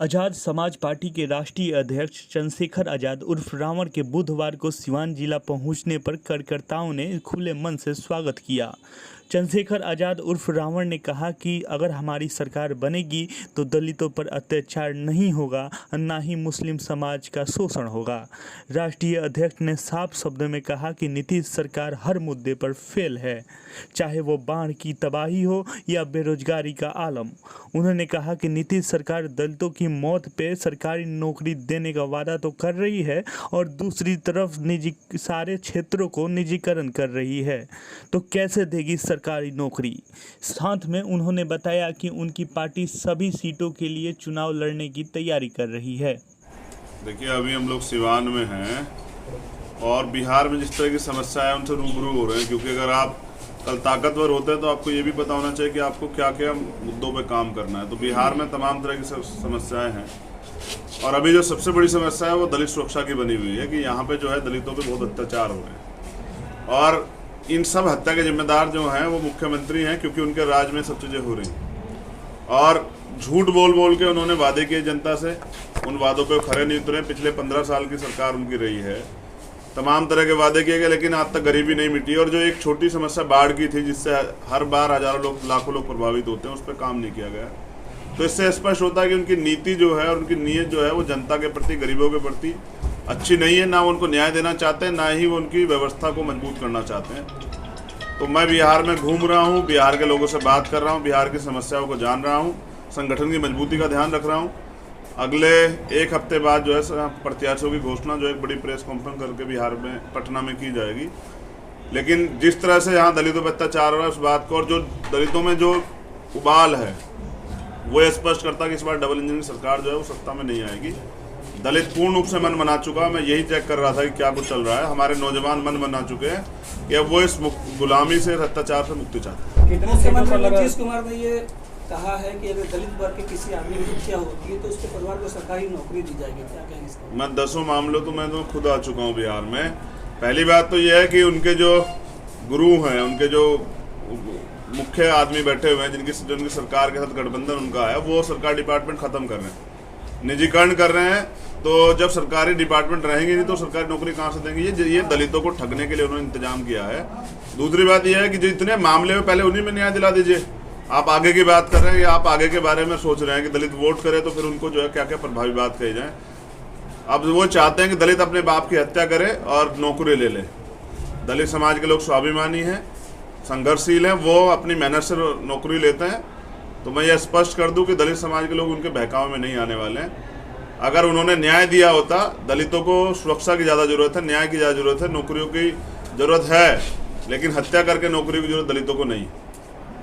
Azad Samaj party के राष्ट्रीय अध्यक्ष चंद्रशेखर आजाद उर्फ रावण के बुधवार को सिवान जिला पहुंचने पर कार्यकर्ताओं ने खुले मन से स्वागत किया। चंद्रशेखर आजाद उर्फ रावण ने कहा कि अगर हमारी सरकार बनेगी तो दलितों पर अत्याचार नहीं होगा, न ही मुस्लिम समाज का शोषण होगा। राष्ट्रीय अध्यक्ष ने साफ शब्दों में कहा कि नीतीश सरकार हर मुद्दे पर फेल है, चाहे वो बाढ़ की तबाही हो या बेरोजगारी का आलम। उन्होंने कहा कि नीतीश सरकार दलितों की मौत पे सरकारी नौकरी देने का वादा तो कर रही है और दूसरी तरफ निजी सारे क्षेत्रों को निजीकरण कर रही है, तो कैसे देगी सरकारी नौकरी। साथ में उन्होंने बताया कि उनकी पार्टी सभी सीटों के लिए चुनाव लड़ने की तैयारी कर रही है। देखिए, अभी हम लोग सिवान में हैं और बिहार में जिस तरह की समस्या है उनसे रूबरू हो रहे हैं, क्योंकि अगर आप कल ताकतवर होते हैं तो आपको ये भी पता होना चाहिए कि आपको क्या क्या मुद्दों पे काम करना है। तो बिहार में तमाम तरह की समस्याएं हैं और अभी जो सबसे बड़ी समस्या है वो दलित सुरक्षा की बनी हुई है कि यहाँ पे जो है दलितों पे बहुत अत्याचार हो रहे हैं और इन सब हत्या के जिम्मेदार जो हैं वो मुख्यमंत्री हैं, क्योंकि उनके राज में सब चीज़ें हो रही हैं और झूठ बोल बोल के उन्होंने वादे किए जनता से, उन वादों पे खरे नहीं उतरे। पिछले 15 साल की सरकार उनकी रही है, तमाम तरह के वादे किए गए लेकिन आज तक गरीबी नहीं मिटी। और जो एक छोटी समस्या बाढ़ की थी जिससे हर बार हजारों लोग लाखों लोग प्रभावित होते हैं, उस पर काम नहीं किया गया। तो इससे स्पष्ट होता है कि उनकी नीति जो है और उनकी नीयत जो है वो जनता के प्रति, गरीबों के प्रति अच्छी नहीं है। ना वो उनको न्याय देना चाहते हैं, ना ही वो उनकी व्यवस्था को मजबूत करना चाहते हैं। तो मैं बिहार में घूम रहा हूँ, बिहार के लोगों से बात कर रहा हूँ, बिहार की समस्याओं को जान रहा हूँ, संगठन की मजबूती का ध्यान रख रहा हूँ। अगले एक हफ्ते बाद जो है प्रत्याशियों की घोषणा जो एक बड़ी प्रेस कॉन्फ्रेंस करके बिहार में पटना में की जाएगी। लेकिन जिस तरह से यहाँ दलितों पर अत्याचार हो रहा है उस बात को, और जो दलितों में जो उबाल है वो स्पष्ट करता है कि इस बार डबल इंजन की सरकार जो है वो सत्ता में नहीं आएगी। दलित पूर्ण रूप से मन बना चुका। मैं यही चेक कर रहा था कि क्या कुछ चल रहा है। हमारे नौजवान मन बना चुके हैं कि अब वो इस गुलामी से, अत्याचार से मुक्ति चाहते हैं। मुख्यमंत्री नीतीश कुमार ने ये कहा है कि अगर दलित वर्ग के किसी आदमी की हत्या होती है तो उसके परिवार को सरकारी नौकरी दी जाएगी, क्या कहेंगे इसका? मैं 10 मामलों तो मैं तो खुद आ चुका हूँ बिहार में। पहली बात तो यह है कि उनके जो गुरु हैं, उनके जो मुख्य आदमी बैठे हुए हैं जिनकी सरकार के साथ गठबंधन उनका है, वो सरकारी डिपार्टमेंट खत्म कर रहे हैं, निजीकरण कर रहे हैं। तो जब सरकारी डिपार्टमेंट रहेंगे नहीं तो सरकारी नौकरी कहाँ से देंगे? ये दलितों को ठगने के लिए उन्होंने इंतजाम किया है। दूसरी बात यह है कि जो इतने मामले में पहले उन्हीं में न्याय दिला दीजिए। आप आगे की बात कर रहे हैं या आप आगे के बारे में सोच रहे हैं कि दलित वोट करे तो फिर उनको जो है क्या क्या प्रभावी बात कही जाए। अब वो चाहते हैं कि दलित अपने बाप की हत्या करे और नौकरी ले ले। दलित समाज के लोग स्वाभिमानी हैं, संघर्षशील हैं, वो अपनी मेहनत से नौकरी लेते हैं। तो मैं ये स्पष्ट कर दूं कि दलित समाज के लोग उनके बहकावे में नहीं आने वाले हैं। अगर उन्होंने न्याय दिया होता, दलितों को सुरक्षा की ज़्यादा जरूरत है, न्याय की ज़्यादा जरूरत है, नौकरियों की जरूरत है, लेकिन हत्या करके नौकरी की जरूरत दलितों को नहीं।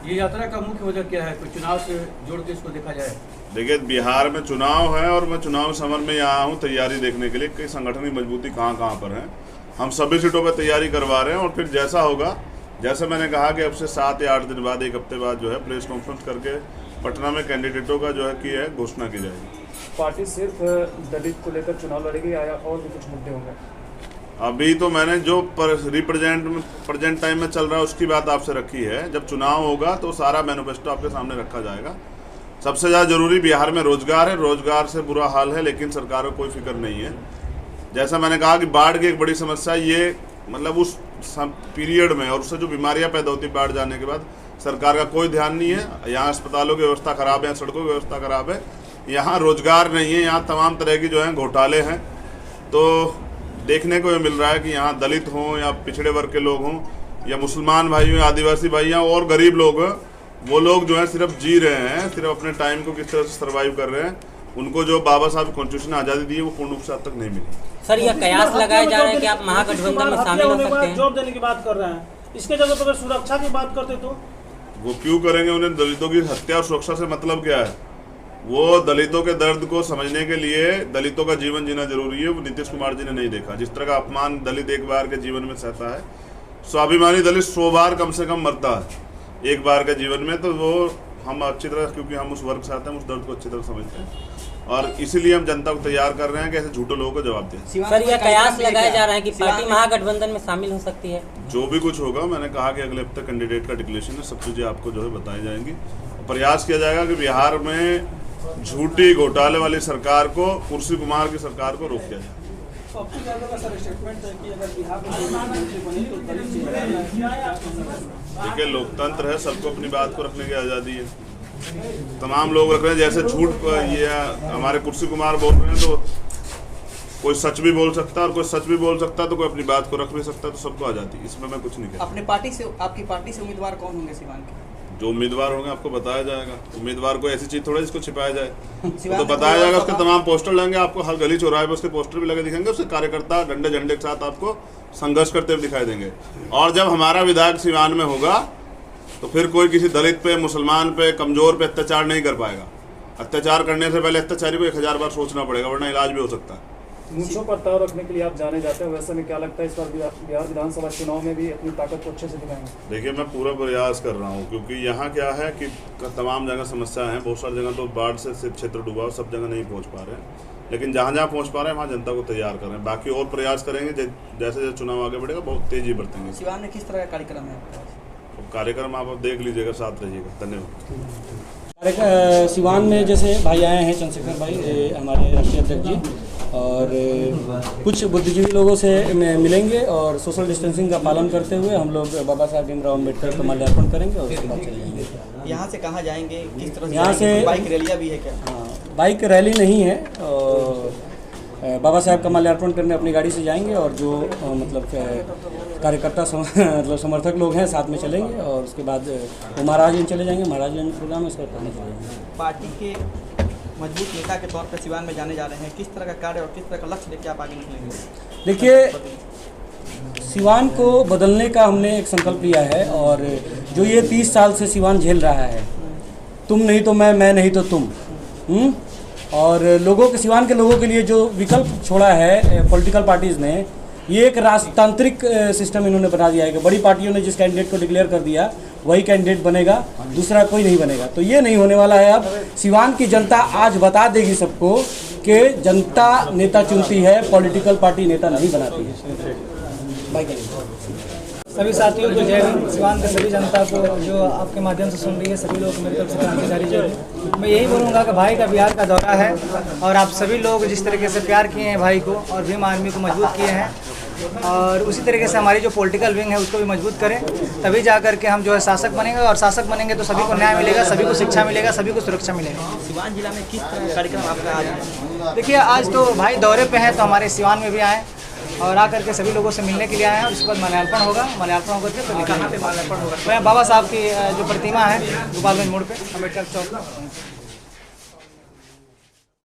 ये यात्रा का मुख्य वजह क्या है? कोई चुनाव से जोड़ के इसको देखा जाए? देखिए, बिहार में चुनाव है और मैं चुनाव समर में यहाँ हूँ तैयारी देखने के लिए कि संगठन की मजबूती कहाँ कहाँ पर है। हम सभी सीटों पर तैयारी करवा रहे हैं और फिर जैसा होगा, जैसे मैंने कहा कि अब से 7 या 8 दिन बाद, एक हफ्ते बाद जो है प्रेस कॉन्फ्रेंस करके पटना में कैंडिडेटों का जो है की है घोषणा की जाएगी। पार्टी सिर्फ दलित को लेकर चुनाव लड़ेगी या और भी कुछ मुद्दे होंगे? अभी तो मैंने जो प्रेजेंट टाइम में चल रहा है उसकी बात आपसे रखी है। जब चुनाव होगा तो सारा मैनिफेस्टो आपके सामने रखा जाएगा। सबसे ज़्यादा जरूरी बिहार में रोजगार है, रोजगार से बुरा हाल है, लेकिन सरकार को कोई फिक्र नहीं है। जैसा मैंने कहा कि बाढ़ की एक बड़ी समस्या ये, मतलब उस पीरियड में और उससे जो बीमारियां पैदा होती बाढ़ जाने के बाद, सरकार का कोई ध्यान नहीं है। यहाँ अस्पतालों की व्यवस्था खराब है, सड़कों की व्यवस्था खराब है, यहाँ रोजगार नहीं है, यहाँ तमाम तरह की जो है घोटाले हैं। तो देखने को ये मिल रहा है कि यहाँ दलित हों या पिछड़े वर्ग के लोग हों या मुसलमान भाई हों, आदिवासी भाई हों और गरीब लोग, वो लोग जो है सिर्फ जी रहे हैं, सिर्फ अपने टाइम को किस तरह से सर्वाइव कर रहे हैं। उनको जो बाबा साहब कॉन्स्टिट्यूशन ने आज़ादी दी है वो पूर्ण रूप से अब तक नहीं मिली। सर, यह कयास लगाए जा रहे हैं कि आप महागठबंधन में शामिल हो सकते हैं। जॉब देने की बात कर रहे हैं, इसके जगह पर अगर सुरक्षा की बात करते तो वो क्यों करेंगे? उन्हें दलितों की हत्या और सुरक्षा से मतलब क्या है? वो दलितों के दर्द को समझने के लिए दलितों का जीवन जीना जरूरी है। वो नीतीश कुमार जी ने नहीं देखा। जिस तरह का अपमान दलित एक बार के जीवन में सहता है, स्वाभिमानी दलित 100 बार कम से कम मरता है एक बार के जीवन में। तो वो हम अच्छी तरह, क्योंकि हम उस वर्ग से आते हैं, उस दर्द को अच्छी तरह समझते हैं और इसीलिए हम जनता को तैयार कर रहे हैं कि ऐसे झूठे लोगों को जवाब दें। सर, यह कयास लगाया जा रहा है कि पार्टी महागठबंधन में शामिल हो सकती है। जो भी कुछ होगा, मैंने कहा कि अगले हफ्ते कैंडिडेट का डिक्लेरेशन है, सब चीज़ें आपको जो है बताई जाएंगी। प्रयास किया जाएगा कि बिहार में झूठी घोटाले वाली सरकार को, कुर्सी कुमार की सरकार को रोक दिया जाए। तो अब यादव का सर स्टेटमेंट है कि अगर बिहार में कोई मुख्यमंत्री बने तो दलित चेहरा है। देखिए, लोकतंत्र है, सबको अपनी बात को रखने की आज़ादी है। तमाम लोग रख रहे हैं, जैसे झूठ पर ये हमारे कुर्सी कुमार बोल रहे हैं, तो कोई सच भी बोल सकता है और कोई सच भी बोल सकता है, तो कोई अपनी बात को रख भी सकता है, तो सबको आज़ादी, इसमें मैं कुछ नहीं कहता। अपने पार्टी से, आपकी पार्टी से उम्मीदवार कौन होंगे सिवान के? जो उम्मीदवार होंगे आपको बताया जाएगा। उम्मीदवार को ऐसी चीज़ थोड़ा जिसको छिपाया जाए, सिवान तो में बताया कोई जाएगा। और उसके सभा- तमाम पोस्टर लेंगे, आपको हर गली चौराहे पर उसके पोस्टर भी लगे दिखेंगे। उसके कार्यकर्ता डंडे झंडे के साथ आपको संघर्ष करते हुए दिखाई देंगे। और जब हमारा विधायक सिवान में होगा तो फिर कोई किसी दलित पे, मुसलमान पे, कमजोर पे अत्याचार नहीं कर पाएगा। अत्याचार करने से पहले अत्याचारी को 1000 बार सोचना पड़ेगा, वरना इलाज भी हो सकता है। मूंछों पर ताव रखने के लिए आप जाने जाते हैं, वैसे में क्या लगता है इस बार बिहार विधानसभा चुनाव में भी अपनी ताकत को अच्छे से दिखाएंगे? देखिए, मैं पूरा प्रयास कर रहा हूँ, क्योंकि यहाँ क्या है कि तमाम जगह समस्या है। बहुत सारी जगह तो बाढ़ से क्षेत्र डूबा हो, सब जगह नहीं पहुँच पा रहे हैं, लेकिन जहाँ जहाँ पहुँच पा रहे हैं वहाँ जनता को तैयार कर रहे हैं। बाकी और प्रयास करेंगे, जैसे जैसे चुनाव आगे बढ़ेगा बहुत तेजी बरतेंगे। सिवान में किस तरह का कार्यक्रम है आपका? कार्यक्रम आप अब देख लीजिएगा, साथ रहिएगा। धन्यवाद। सिवान में जैसे भाई आए हैं, चंद्रशेखर भाई हमारे राष्ट्रीय अध्यक्ष जी, और कुछ बुद्धिजीवी लोगों से मिलेंगे और सोशल डिस्टेंसिंग का पालन करते हुए हम लोग बाबा साहब भीमराव अम्बेडकर को माल्यार्पण करेंगे और उसके बाद चले जाएंगे। यहाँ से कहाँ जाएंगे, किस तरह से यहाँ जाएंगे? से बाइक रैलियाँ भी है क्या? हाँ, बाइक रैली नहीं है, और बाबा साहब का माल्यार्पण करने अपनी गाड़ी से जाएंगे, और जो मतलब कार्यकर्ता मतलब समर्थक लोग हैं साथ में चलेंगे, और उसके बाद वो महाराजगंज चले जाएंगे। महाराजगंज प्रोग्राम है, उसके बाद पढ़ने चले जाएंगे। पार्टी के मजबूत नेता के तौर पर सिवान में जाने जा रहे हैं, किस तरह का कार्य और किस तरह का लक्ष्य लेके आप आगे निकलेंगे? देखिए, सिवान को बदलने का हमने एक संकल्प लिया है, और जो ये 30 साल से सिवान झेल रहा है, तुम नहीं तो मैं नहीं तो तुम, और लोगों के, सिवान के लोगों के लिए जो विकल्प छोड़ा है पॉलिटिकल पार्टीज़ ने, ये एक राजतांत्रिक सिस्टम इन्होंने बना दिया है कि बड़ी पार्टियों ने जिस कैंडिडेट को डिक्लेयर कर दिया वही कैंडिडेट बनेगा, दूसरा कोई नहीं बनेगा। तो ये नहीं होने वाला है। अब सिवान की जनता आज बता देगी सबको कि जनता नेता चुनती है, पॉलिटिकल पार्टी नेता नहीं बनाती है। सभी साथियों को जय हिंद। सिवान के सभी जनता को जो आपके माध्यम से सुन रही है, सभी लोग को मेरी तरफ से क्रांतिकारी जय हिंद। मैं यही बोलूँगा कि भाई का बिहार का दौरा है, और आप सभी लोग जिस तरीके से प्यार किए हैं भाई को और भीम आर्मी को मजबूत किए हैं, और उसी तरीके से हमारी जो पॉलिटिकल विंग है उसको भी मजबूत करें, तभी जा कर के हम जो है शासक बनेंगे, और शासक बनेंगे तो सभी को न्याय मिलेगा, सभी को शिक्षा मिलेगा, सभी को सुरक्षा मिलेगा। सिवान जिला में किस तरह का कार्यक्रम आपका आज है? देखिए, आज तो भाई दौरे पे हैं, तो हमारे सिवान में भी आए और आकर के सभी लोगों से मिलने के लिए आए हैं। उसके बाद माल्यार्पण होगा, माल्यार्पण होकर के तो कहाँ पे माल्यार्पण होगा? बाबा साहब की जो प्रतिमा है गोपालगंज मोड़ पे, अम्बेडकर चौक।